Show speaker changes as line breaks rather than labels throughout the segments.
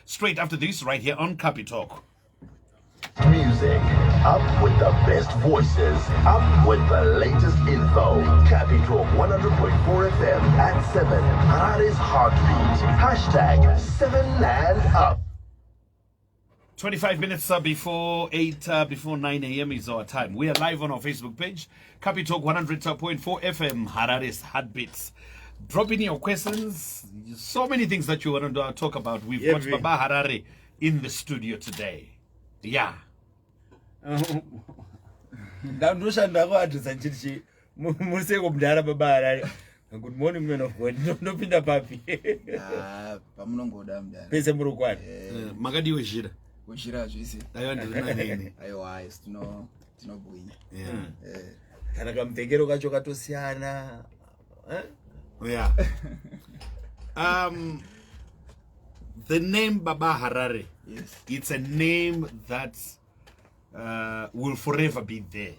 straight after this, right here on Capi Talk.
Music, up with the best voices, up with the latest info. Capi Talk 100.4 FM at 7. Harare's heartbeat. Hashtag 7 and up.
25 minutes before 8, before 9 a.m. is our time. We are live on our Facebook page, Capi Talk 100.4 FM, Harare's heartbeats. Drop in your questions. So many things that you want to talk about. We've got Baba Harare in the studio today. Yeah.
Good morning, man of God. No pinda papi.
Pamunongoda mdala.
Pese murukwani.
Magadi wejira.
Kushira zvisi.
Ayo ndina nini.
Aiwa, tinobwinya.
Kana kampfekero kacho katosiyana.
Yeah. The name Baba Harare.
Yes.
It's a name that will forever be there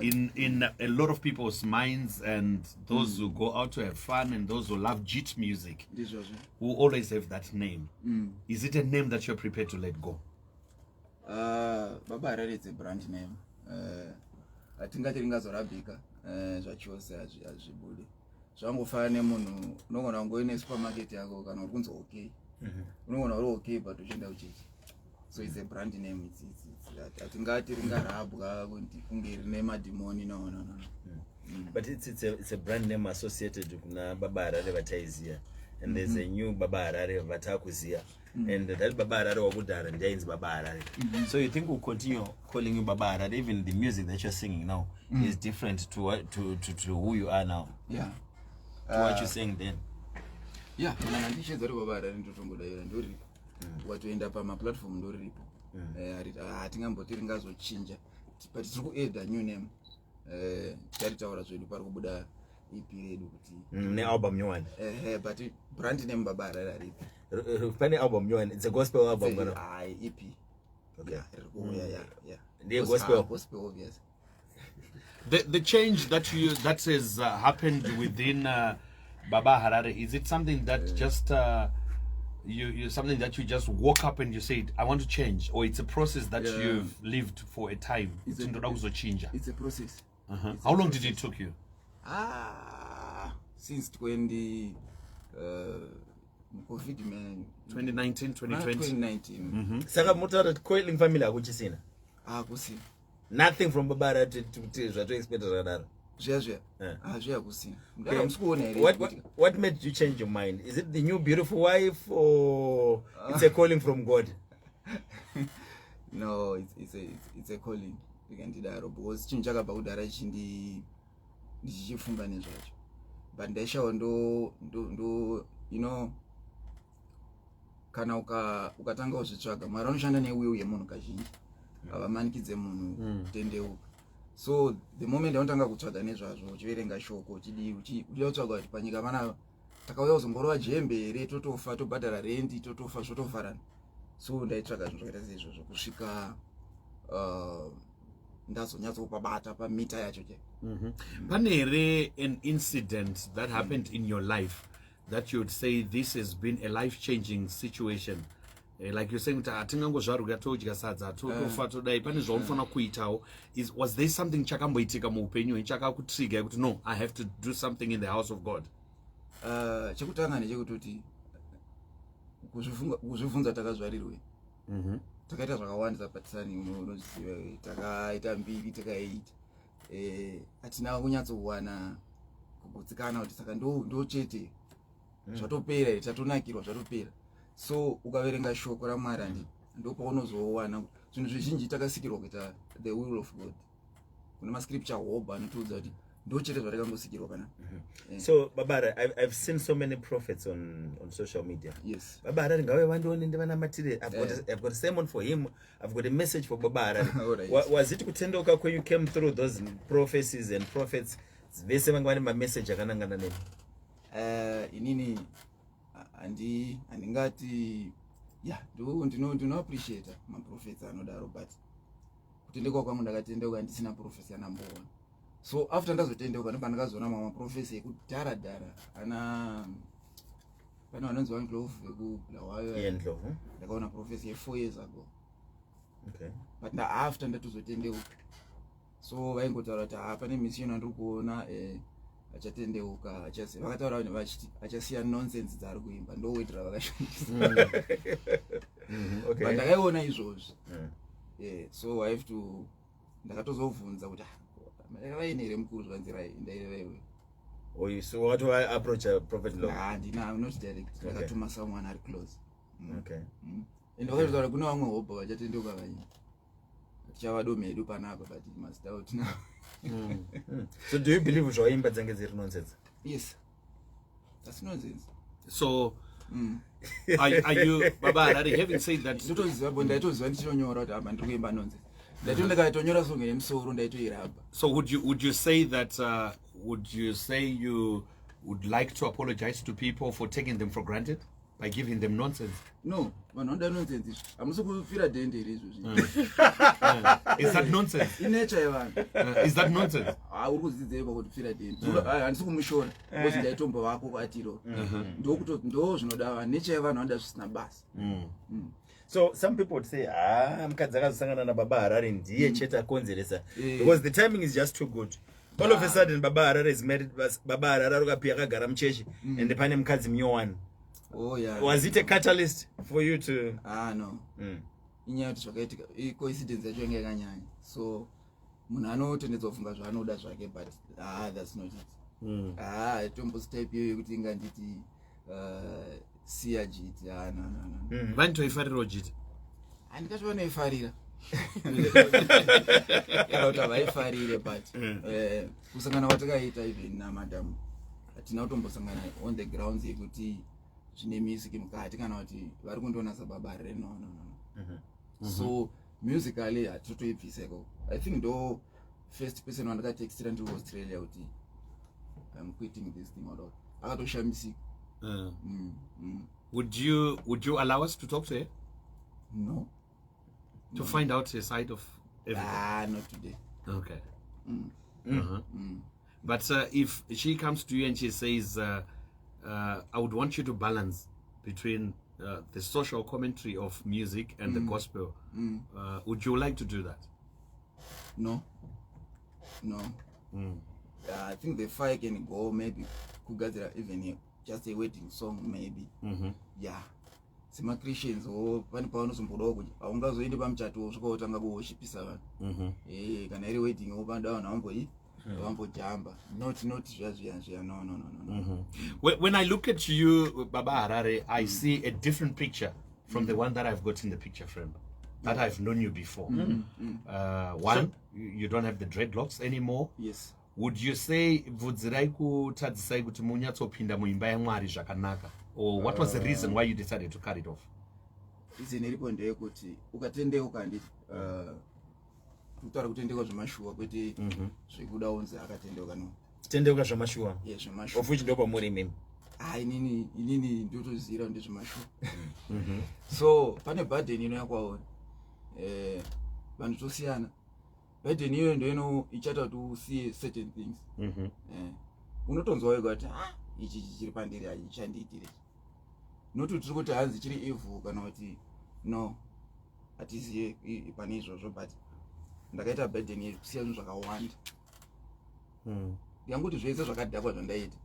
in a lot of people's minds, and those who go out to have fun and those who love JIT music who always have that name. Is it a name that you're prepared to let go?
Baba Harare is a brand name. I think ringazorabika zvachose hazvibudi zvangofana nemunhu unogona kungoine supermarket yako kana uri kunzi okay unogona uri okay but uchienda kuchechi. So it's a brand name. Atingati ringarabwa kuti kunge rine madhimoni. No.
But it's a brand name associated kuna Baba Harare vataiziya, and there's a new Baba Harare vatakuziya, and that Baba Harare wakudhara ndainzi Baba Harare. So you think we'll continue calling you Baba Harare, even the music that you're singing now is different to who you are now?
Yeah.
To what you're saying then?
Yeah, kana ndishedza ri Baba Harare ndotongodaira ndori watoenda pamaplatform ndoripo. Hatingamboti ringazochinja, but tiri kuedha new name. Taritaura zvedu pari kubuda EP redu kuti
nealbum nyowani.
But brand name Baba Harare aripo.
Pane album nyowani, it's a gospel album kana?
EP.
Okay.
Yeah.
The gospel
obvious.
The change that has happened within Baba Harare, is it something that just you something that you just woke up and you said I want to change, or it's a process that you've lived for a time?
It's a process.
How long did it took you?
Since 20 COVID, man.
2019, 2020.
2019.
Saka mutaura coiling family akuchisina.
Kusina.
Nothing from Baba Harare to expect radaro. What made you change your mind? Is it the new beautiful wife, or it's a calling from God?
No, it's a calling. Because chinchaka paudara ndichifunga nezvacho. But ndaishawo ndo you know, kana ukatanga uzvitsvaga mara unoshanda neuyo yemunhu kazhinji avamanikidze munhu tendeuka. So the moment ndakatanga kutsvaga nezvazvo uchiverenga shoko uchida kutsvaga kuti panyika vana takauya kuzomborowa jembe here, totofa, tobhadhara rendi, totofa, zvotofarana. So ndaitsvaga zvinhu zvakaita seizvozvo kusvika ndazonyatsopabata pamita yacho che.
Pane here an incident that happened in your life that you would say this has been a life-changing situation? Like you're saying, was there something chakamboitika muupenyu chakakutrigger kuti no, I have to do something in the house of God?
Chekutanga ndechekuti kuzvibvunza takazvarirwe. Takaita zvakawanda patisani, unoziva, takaita mbiri, takaita hatina kunyatsowana kugutsikana kuti saka ndo chete zvatopera, tatonakirwa zvatopera. So ukaverenga shoko raMwari ndopaunozowana zvinhu zvizhinji takasikirwa kuita the will of God. Kuna mascripture hoba anotiudza kuti ndochete zvatakangosikirwa kana.
So Baba, I've seen so many prophets on social media.
Yes.
Baba Harare ngawe vandione ndivanamatire. I've got a sermon for him. I've got a message for Baba Harare. Was it kutendoka when you came through those prophecies and prophets? Vese vangwane ma message akanangana nemi.
Inini andingati ndino appreciate ma prophets anodaro, but kutendeka kwangu ndakatendeuka ndisina prophecy number 1. So after ndazotendeuka ndipo ndakazoona mamwe prophecy ekudhara ana pane vanonzi vaNdlovu vekubulawayo
Yeah, Ndlovu.
ndakaona profesi ye4 years ago,
Okay.
but after ndatozotendeuka, so vaingotaura kuti pane mission andiri kuona achatendeuka, vakataura vanhu vachiti achasiya nonsense dzaari kuimba ndowetira vakashandisa.
Okay.
But ndakaiona izvozvi. So I have to ndakatozobvunza kuti vaine here mukuru zvanzira iyi ndaivaiwe.
So what do I approach a Prophet Law?
I'm not direct.
Okay.
Ndakatuma someone ari close.
Okay.
And vakataura kune vamwe hope vachatendeuka vanyi. Tichavadomedu panapa, but it must out now.
So do you believe zvaimba dzange dziri nonsense?
Yes. That's nonsense.
So, are you, Baba Harare, having said that?
Ndotoziva bo ndaitoziva ndichitonyora kuti apa ndiri kuimba nonsense. Ndakatonyora songe nemusoro ndaitoiraba.
So would you say that, would you say you would like to apologize to people for taking them for granted by giving them nonsense?
No, vanhu vanoda nonsense izvi. Hamusi kufira dende iri izvozvi.
Is that nonsense?
Inature yevanhu.
Is that nonsense?
Uri kudzidzaipa kuti fira dende. Handisi kumushora. Because ndaitomba vako kwatiro. Ndo zvinoda vanhu. Nature yevanhu vanoda zvisina basa.
So some people would say, mukadzi akazosangana naBaba Harare ndiye chete akonzeresa, because the timing is just too good. All of a sudden Baba Harare is married, Baba Harare akapiya akagara muchechi, and pane mukadzi munyowani.
Oh yeah.
Was it a catalyst for you to?
No. Inyaya kuti zvakaitika coincidence yacho yanga yakanyanya. So munhu anotendedzwa kufunga zvaanoda zvake, but that's not it. Tombosi type iyoyo yekuti inganditi siya jiti. No.
Vanitoifarira jiti.
Handikati vanoifarira. Kana kuti havaifarire, but kusangana kwatakaita even namadhamu hatina kutombosangana on the grounds yekuti zvine music mukati kana kuti vari kundonasa Baba Harare. No. So musically hatotoibvisa ikoko. I think ndo first person wandakatextira ndiri kuAustralia kuti I'm quitting this thing or not. Akatoshamisika.
Would you allow us to talk to her?
No.
To find out her side of everything?
Not today.
Okay. But if she comes to you and she says, I would want you to balance between the social commentary of music and the gospel, would you like to do that?
No. I think the fire can go maybe kugadzira even just a wedding song maybe. Yeah. Sema Christians pane pavanozombodawo kuti haungazoendi pamuchato wosvika wotanga kuhoshipisa vanhu. Kana iri wedding wopanda vanhu vambojamba. Not zviya. No.
When I look at you, Baba Harare, I see a different picture from the one that I've got in the picture frame, that I've known you before. One, you don't have the dreadlocks anymore.
Yes.
Would you say bvudzi raikutadzisai kuti munyatsopinda muimba yaMwari zvakanaka? Or what was the reason why you decided to cut it off?
Reason iripo ndeyekuti ukatendeuka handiti kutaura kutendeuka zvemashuwa kwete zvekuda unzi akatendeuka. No.
Tendeuka zvemashuwa.
Yeah, zvemashuwa.
Of which ndopa muri mimi.
Inini ndotozira ndezvemashuwa. So pane burden inouya kwauri. Vanhu tosiyana. Burden iyoyo ndoino ichaita kuti usiye certain things. Unotonzwa wega kuti ichi chiri pandiri hachichandiitire. Noti tiri kuti hanzi chiri evil kana kuti no hatiziye pane izvozvo, but ndakaita burden yekusiya zvinhu zvakawanda. Ndingangoti zvese zvakadhakwa zvandaita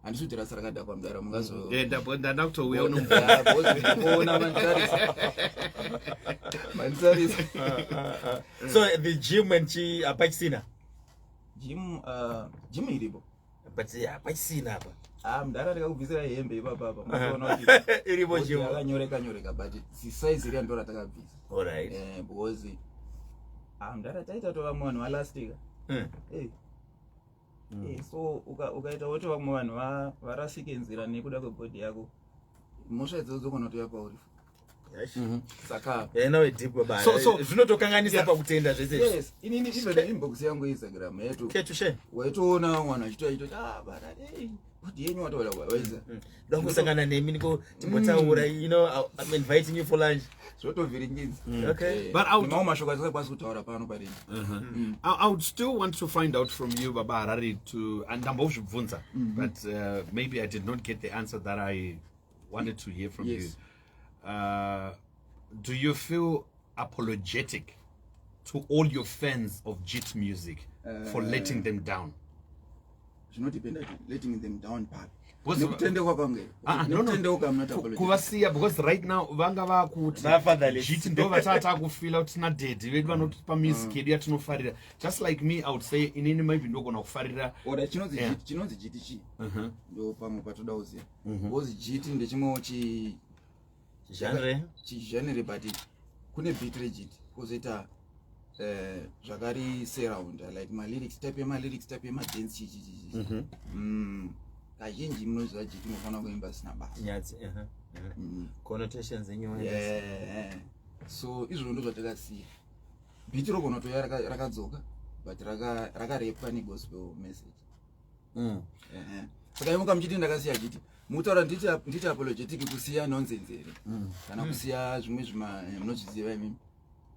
handisi kuti rasa rakadhakwa mudara mungazo.
Ndada kutouya unomboona
manzarisa.
So the gym and hapachisina?
Gym iripo.
But hapachisina apa.
Mudara ndakakubvisira hembe ipapapa. Mukaona kuti
iripo gym.
Yakanyoreka, but size iri ndo ratakabvisa.
All right.
Because mudara taita to vamwe vanhu valastika. So ukaita kuti vamwe vanhu varasike nzira nekuda kwebhodhi yako, mhosva idzodzo dzogona kutoya pauri. Saka
nawe deep Baba. Zvinotokanganisa pakutenda zvese.
Yes, inini even inbox yangu Instagram yetu.
Ketushe.
Waitoona vamwe vanhu vachitoita Harare bhodhi yenyu wataura waiza.
Ndakusangana nemi niko timbotaura, I'm inviting you for lunch.
Zvotovhiringidza.
Okay.
But
mamwe mashoko atisakwanisi kutaura pano parinda.
I would still want to find out from you, Baba Harare, and ndambozvibvunza, but maybe I did not get the answer that I wanted to hear from
Yes.
you. Do you feel apologetic to all your fans of JIT music for letting them down?
Zvinodependa letting them down part.
Because-
Nekutendeuka kwangu. Nekutendeuka, I'm not apologetic.
Kuvasiya, because right now vanga vakuti
Vafatherless.
JIT ndo vatata kufila kuti tina daddy vedu vanotipa music yedu yatinofarira. Just like me, I would say inini maybe ndogona kufarira.
Ora chinonzi
Yeah.
chinonzi JIT chi.
Uh-huh.
Ndo pamwe patoda kuziya. Because JIT ndechimwewo
Genre.
chigenere, but kune beat regit kozoita zvakari surround like lyrics type yemadance chichichichi. Kazhinji munoziva JIT munofanira kuimba sina basa.
Nyatsi. Connotations anyway.
Yeah. So izvozvo ndo zvatakasiya. Beat rogona toya rakadzoka but rakarepwa negospel message. Saka imuka muchiti ndakasiya JIT mutaura nditi apologetic kusiya nonsense here kana kusiya zvimwe munozviziva imimi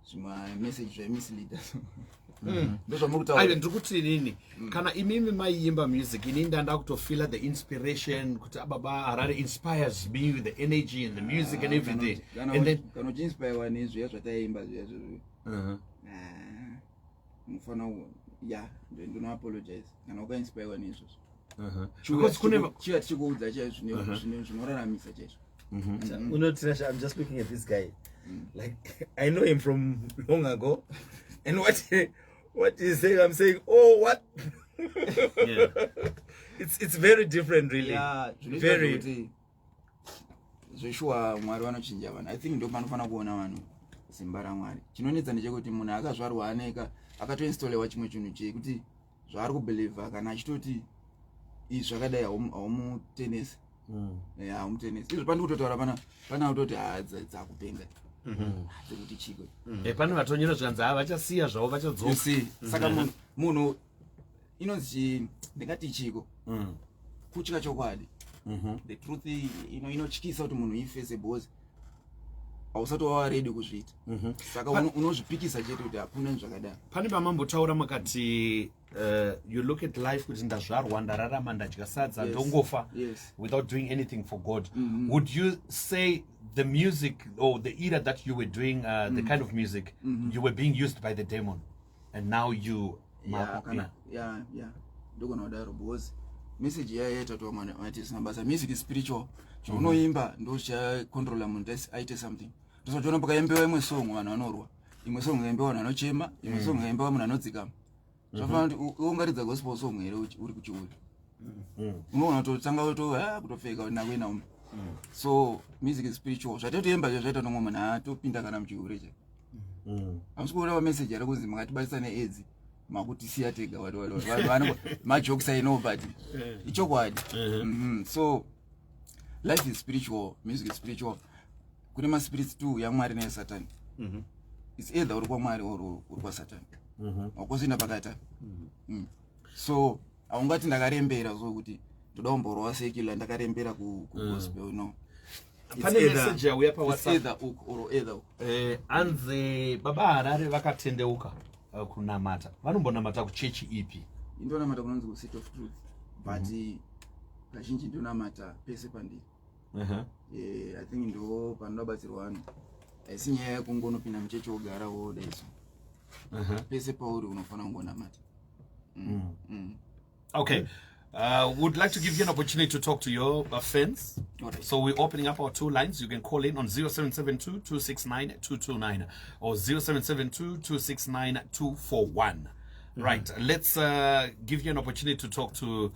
zvima message zvemisleaders ndo zvamurikutaura.
Aive ndikuti nini kana imimi maiimba music ini ndanda kutofila the inspiration kuti ababa Harare inspires me with the energy and the music and everything, and then
kana uchiinspirewa nezviya zvataimba zviya zvozvo unofana ya ndinoapologize kana ukainspirewa nezvozvo.
because kune
chiya tichikuudza chiya zvinoraramisa chaizvo.
I'm just looking at this guy. Like I know him from long ago, and what he's saying, I'm saying, oh, what?
yeah.
It's very different, really.
Yeah,
Very.
kuti zveshuwa Mwari vanochinja vanhu. I think ndo panofanira kuona vanhu simba raMwari. Chinonetsa ndechekuti munhu akazvarwa aneka akatoinstolewa chimwe chinhu chekuti zvaari kubelievha kana achitoti izvi zvakadai haumutenesi. Haumutenesi. Izvo pandiri kutotaura pana kutoti dzakupenga. Dzekuti chiko.
Pane vatonyera zvanzi vachasiya zvavo vachadzoka.
Saka munhu inonzi ndingati chiko. Kutya chokwadi. The truth inotyisa kuti munhu ifese because hausatova ready kuzviita. Saka unozvipikisa chete kuti hakuna zvakadai.
Pane vamambotaura makati you look at life kuti ndazvarwa ndararama ndadya sadza ndongofa without doing anything for God. Would you say the music or the era that you were doing the kind of music you were being used by the demon and now you
ndogona kudaro because message yaita to mati sina basa music is spiritual. Chaunoimba ndo chacontrola munhu aite something. Tozotoona pakaimbewa imwe song vanhu vanorwa, imwe song yaimbewa vanhu vanochema, imwe song yaimbewa munhu anodzikama. Zvafanira kuti ungaridza gospel song here uri kuchiuri. Unoona kutotanga kutofeka nakwena. So music is spiritual. Zvatotoimba zvaita nomwe munhu atopinda kana muchiuri che. Hamusi kuona message yari kunzi makatibatisane edzi makuti siya tega vanhu majokes I know but ichokwadi. So life is spiritual, music is spiritual. Kune ma spirits too yaMwari neSatan. It's either uri kwaMwari or uri kwaSatan. Wakosinda pakata. So aungati ndakarembera so kuti ndoda kumborowa sekula ndakarembera ku gospel no.
Pane message yauya pa
It's
WhatsApp.
either or either.
Anzi baba Harare vakatendeuka kunamata. Vanombonamata kuchechi ipi?
Indonamata kunonzi ku Seat of Truth. But kazhinji ndonamata pese pandiri. I think ndo panobatsirwa vanhu. Asi nyaya yakungonopinda muchechi wogara woda iso. Pese pauri unofanira kungonamata.
Okay. Would like to give you an opportunity to talk to your fans.
Alright.
So we're opening up our two lines. You can call in on 0772-269-229 or 0772-269-241. Right. Let's give you an opportunity to talk to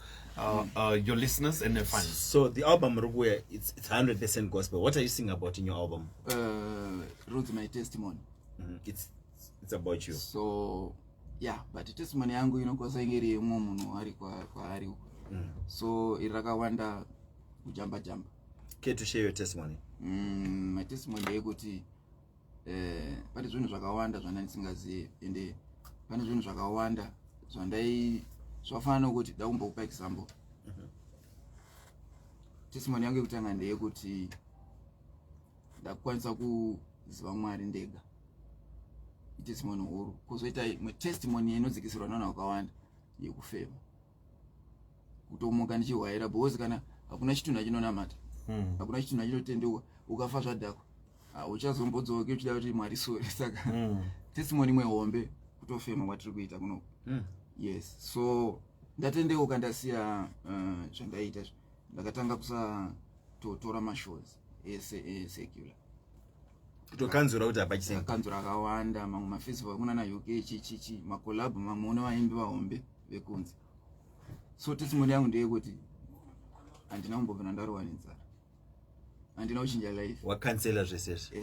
your listeners and their fans.
So the album Rubuya, it's 100% gospel. What are you singing about in your album?
Wrote my testimony.
It's about you.
So yeah, but testimony yangu inokosa ingeri yemwe munhu ari kwaari uko. So irakawanda kujamba jamba.
Care to share your testimony?
My testimony yekuti pane zvinhu zvakawanda zvandisingazivi ende pane zvinhu zvakawanda zvafanira kuti ndakumbokupa example. Testimony yangu yekutanga ndeyekuti ndakwanisa kuziva Mwari ndega. Testimony huru. Kuzoita testimony inodzikisirwa navanhu vakawanda yekufema. Kutomuka ndichihwaira because kana hakuna chitunha chinonamata hakuna chitunhu achitotendeuka ukafa zvadhakwa uchazombodzoke uchida kuti Mwari sore. Saka testimony imwe hombe kutofema kwatiri kuita kuno. Yes, so ndatendeuka ndasiya zvandaita ndakatanga kusatora mashows secular
kutokanzura kuti apa chisenga
kanzura akawanda mamwe mafestival kuna na UK chichi makolab mamwe una vaimbi vahombe vekunzi. So testimony yangu ndeyekuti handina kumbobvira ndarowa nenzara, handina kuchinja life,
wakansela zvesezvo.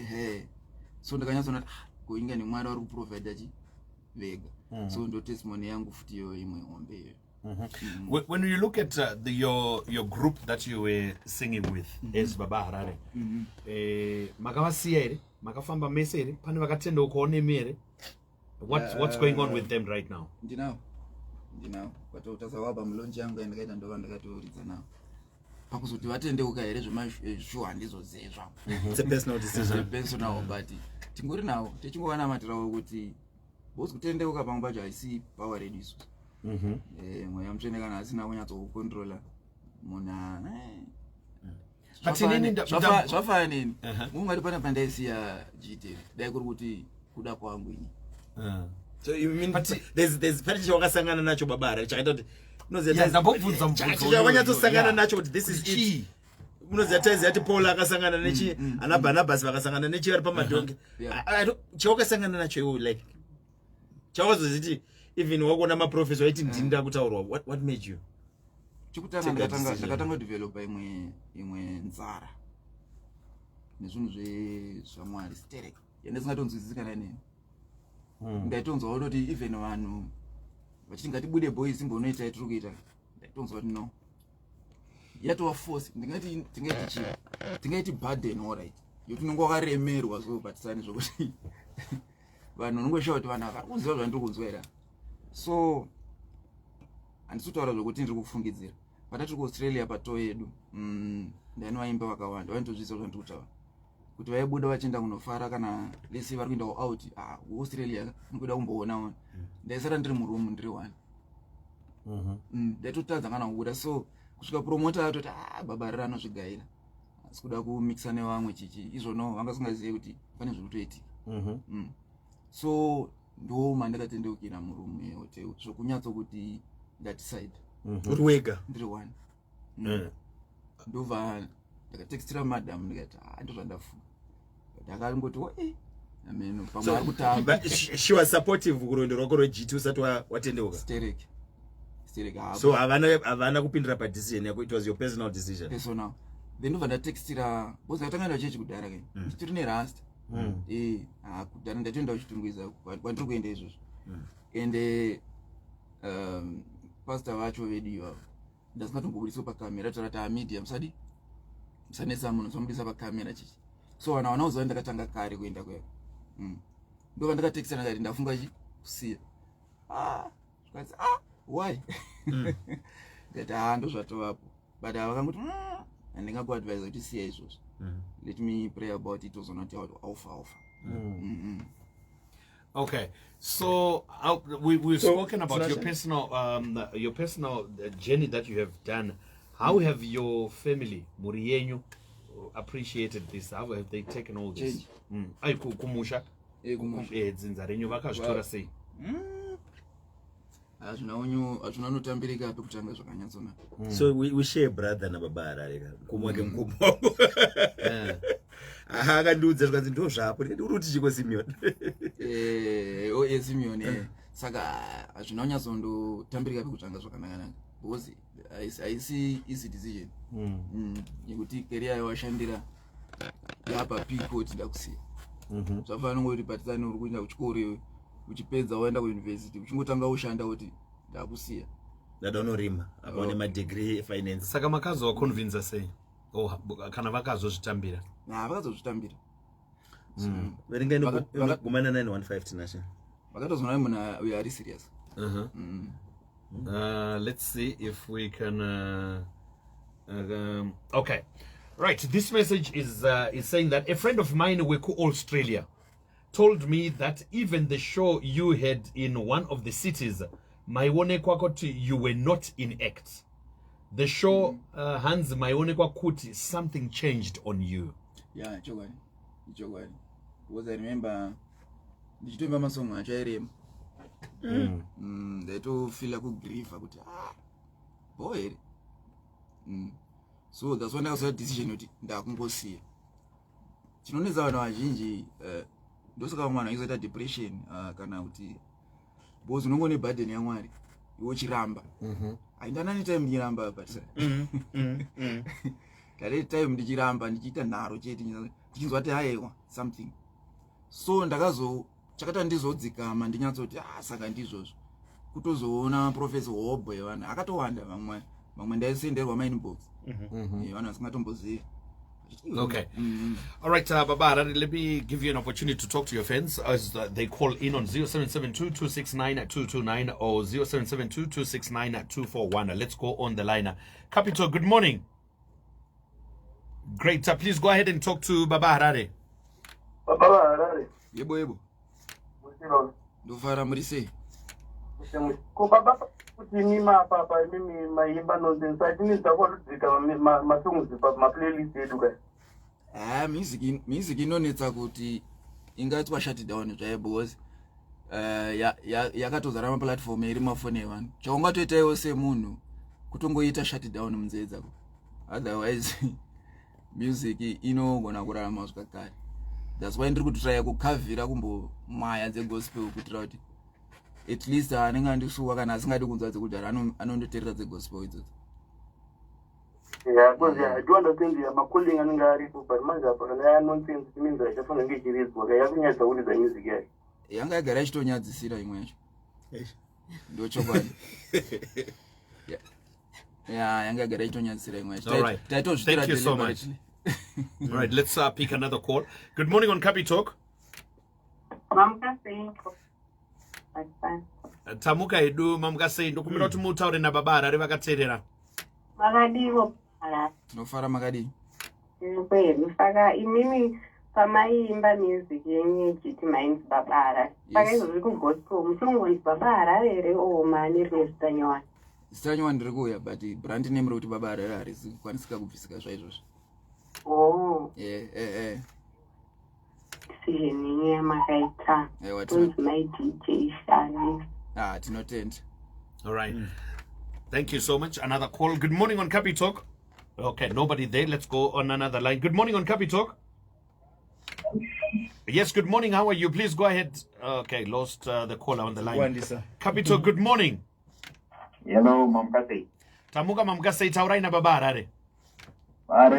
So ndakanyatsona kuinga neMwari ari kuprovide vega. So ndo testimony yangu futi yo imwe hombe iyo.
When you look at your group that you were singing with as Baba Harare, makavasiya here, makafamba mese here, pane vakatendeuka onemi here. What's going on with them right now?
Ndinawo patotazawaba mulonji yangu yandakaita ndova ndakatouridza nawo pakuzoti vatendeuka here zvemashuwa handizozezva.
It's a personal decision.
Personal, but tingori nawo techingovanamatiravo kuti bosi kutendeuka pamwe pacho haisi power redu isusu. Mweya mutsvene kana asina kunyatsokukontrola munhu zvafana nini mungati pana pandaisiya GTV dai kuri kuti kuda kwangu ini.
So you mean there's pane chawakasangana nacho Baba Harare chakaita kuti wanyatsosangana nacho kuti this is it. Unoziva taizi yati Paul akasangana nechi ana Barnabas vakasangana nechi vari pamadhongi. Chawakasangana nacho iwo like chawazoziti even wakona maprofessor waiti ndinda kutaurwa what made you?
Chikutanga ndakatanga developa imwe nzara nezvinhu zvaMwari stereke yandisingatonzwisisika neni. Ndaitonzwa kuti even vanhu vachiti ngatibude boys imbonoita tiri kuita ndaitonzwa kuti no yatova force tingaiti burden alright yokuti unenge wakaremerwa so batisani zvokuti vanhu unongoshawa kuti vanhu vakakuziva zvandiri kunzwa here. So handisi kutaura zvokuti ndiri kufungidzira patati kuAustralia patoo yedu ndaini vaimba vakawanda vainotozvisa zvandiri kutaura kuti vaibuda vachienda kunofara kana lesi vari kuenda out kuAustralia nikuda kumboona ndaisara ndiri murumu ndiri one ndaitotadza kana kubuda. So kusvika promota atoti Baba Harare anozvigaira asi kuda kumikisa nevamwe chichi izvono vanga singazive kuti pane zviri kutoitika. So ndo mandakatendeukira murumu yehotel zvokunyatso kuti ndaticide
uri wega
ndiri one. Ndobva ndakatextira madam ndikati ndo zvandafunga ndakangoti ameno pamwe ari kutamba.
She was supportive kurondo rwako rweGT usati watendeuka?
Stereke.
So havana kupindira padecision yako, it was your personal decision?
Personal. Then ndobva ndatextira bosi ndakatanga ndachechi kudhara kani ndichiri nerasta kudhara ndatoenda kuchitungwiza kwandiri kuenda izvozvo ende pastor vacho vedu ivavo ndasingatombobudiso pakamera taura media musanetsa munhu samubudisa pakamera chichi. So vanhu havana kuziva ndakatanga kare kuenda kweko. Ndobva ndakatextira ndakati ndafunga kusiya zvikati why ndati ndo zvatovapo but havakangoti handingakuadvise kuti siya izvozvo. Let me pray about it uzonoti alpha.
Okay, so we've spoken about your personal journey that you have done. How have your family, muri yenyu, appreciated this? How have they taken all this? Kumusha dzinza renyu vakazvitora sei?
hazvina unotambirika api kutanga zvakanyatsona.
So we share brother naBaba Harare kumwake mkumo akandiudza zvikanzi ndo zvapo uri kuti chiko Simeon
Simeon. Saka hazvina unyatsondotambirika api kutanga zvakanaka because haisi easy decision yekuti career yawashandira yapa Peacourt ndakusiya. Zvafanira ngoti patisani uri kuenda kuchikoro uchipedza waenda kuuniversity uchingotanga ushanda kuti ndakusiya
ndada unorima apaone madegree finance.
Saka makazovaconvinza sei kana vakazozvitambira?
Vakazozvitambira.
Verenga gumana 915 tinashe
vakatozona munhu uyo ari serious.
Let's see if we can okay, right, this message is saying that a friend of mine Weku Australia told me that even the show you had in one of the cities, Maiwone Kwakoti, you were not in act. The show Hans maionekwa kuti something changed on you.
Yeah, chokwadi. Because I remember ndichitomba masong achairema. Ndaitofila kugrifa kuti boy. So that's when I was a decision kuti ndakungosiya. Chinonesa vanhu vazhinji ndosaka mwana izoita depression kana kuti because unongone burden yaMwari iwe chiramba. Aindana ni time ndiramba but kare time ndichiramba ndichiita nharo chete ndichinzwa kuti hayewa something. So ndakazo chakata ndizodzikama ndinyatsoti saka ndizvozvo kutozoona professor Hobo yevana akatowanda vamwe ndaisenderwa ma inbox vana vasingatomboziva.
Okay. All right, Baba, let me give you an opportunity to talk to your fans as they call in on 0772-269-229 or 0772-269-241. Let's go on the line. Capital, good morning. Great. Please go ahead and talk to Baba Harare.
Baba Harare.
Yebo. Ndofara murise.
Ko baba kuti mima papa mimi maimba nonsense atini zakwatudzika masongs ma playlist edu kai.
Music inonetsa kuti ingaitwa shut down because yakatozara ma platform iri mafoni evanhu. Chaungatoita iwe semunhu kutongoita shut down munzedza. Otherwise music inogona kurarama zvakare. That's why ndiri kutry kukavhira kumbo mwaya dzegospel kutira kuti at least anenge andisuwa kana asingadi kunzwa dzekudhara anondoteerera dzegospel idzodzo.
Yeah, because I do understand my calling anenge aripo but manje apa kana ya nonsense means achafanira kunge ichiridzwa kai yakunyadza kuridza music yayo.
Yanga yagara ichitonyadzisira imwe yacho. Ndo chokwadi. Yeah, yanga yagara ichitonyadzisira imwe yacho.
All right. Thank you so much. All right, let's pick another call. Good morning on Capi Talk.
Mamka Seinko.
Tamuka edu Mamka Seinko. Kumira kuti mutaure na Baba Harare vakateerera.
Makadiwo ala.
Tinofara makadi.
Kweli saka imimi pamaimba music yenye chiti mains Baba Harare. Saka izvo zviri kugospel muchongoisi Baba Harare ere mani rine zitanyowani.
Zitanyowani ndiri kuuya but brand name rekuti Baba Harare harisi kukwanisika kubvisika zvaizvozvo.
Oh.
Yeah.
Decision yenye makaita. Don't my DJ Shani.
Tinotenda.
All right. Thank you so much. Another call. Good morning on Capi Talk. Okay, nobody there. Let's go on another line. Good morning on Capi Talk. Yes, good morning. How are you? Please go ahead. Okay, lost the caller on the line. Capi Talk, good morning.
Hello, Mamkase.
Tamuka Mamkase taurai na Baba Harare.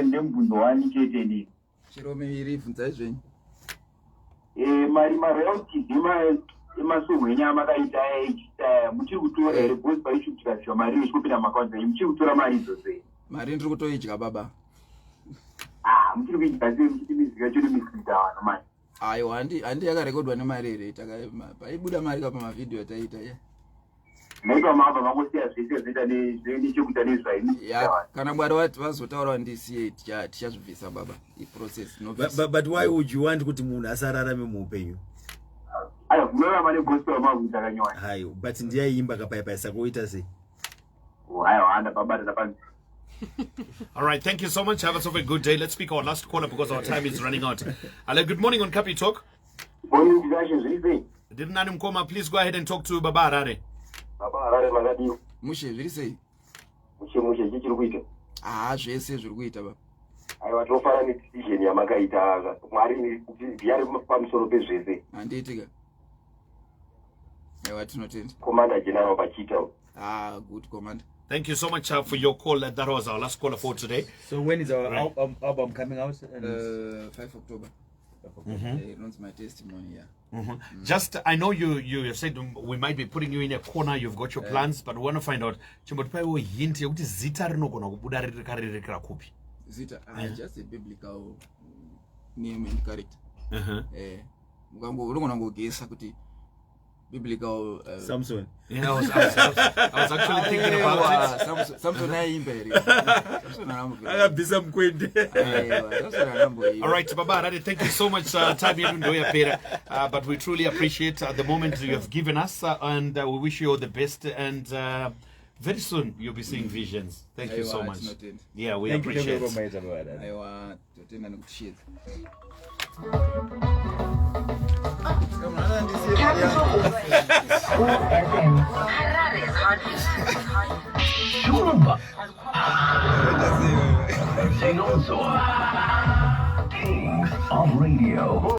Ndembundo wani chete ni.
Chirome iri bvunzai zvenyu.
Mari royalties emasongo enyama kaita muchiri kutora here because paishutika zvishoma mari ichikupinda mumakonza muchiri kutora mari idzose.
Mari ndiri kutoidya baba.
Muchiri kuidya sei muchiti mizika chiri misita vanhu mani.
Aiwa handi yakarekodwa nemari here paibuda mari kapa mavideo taita ye.
Naitwa mava mangosiya zvese zvinoita nechekuita nezvaini.
Kana Mwari wati vazotaura ndisiye tichazvibvisa baba iprocess no.
But why would you want kuti munhu asararame muupenyu?
Ayo munorama negospel makuita kanyowani.
Hayo but ndiyaimba kapaipai saka oita sei?
Ayo handa pabata panzi.
All right, thank you so much. Have yourself a good day. Let's speak our last caller because our time is running out. Hello, good morning on Capi Talk.
Morning, discussions, really.
Didn't Mkoma, please go ahead and talk to Baba Harare.
Baba Harare makadiwo.
Mushe zviri sei?
Mushe chichiri kuita.
Zvese zviri kuita baba.
Aiwa tofara nedecision yamakaita Mwari ndiyari pamusoro pezvese.
Handiitika. Aiwa tinotenda.
Commander General Pachita.
Good commander.
Thank you so much for your call. That was our last caller for today.
So when is our album coming out?
5 October. It runs my testimony,
Just, I know you said we might be putting you in a corner. You've got your plans, but we want to find out. Chimbotipai hint yekuti zita rinogona kubuda ririrekera kupi?
Zita, just a biblical name and character. Unogona kugesa kuti biblical
Samson.
Yeah, I was actually thinking about it.
Samson aimberi.
Akabvisa mkwende.
All right, Baba Harare, thank you so much. Time yedu ndoya pera, but we truly appreciate the moment you have given us, and we wish you all the best. And very soon you'll be seeing visions. Thank you so
Aiwa,
much.
tinotenda.
Yeah, we
Thank you
appreciate
for
it.
maita baba harare.
Aiwa, tinotenda nekutishedza.
Harare's heartbeat.
Shumba. Zinonzo. Kings of Radio.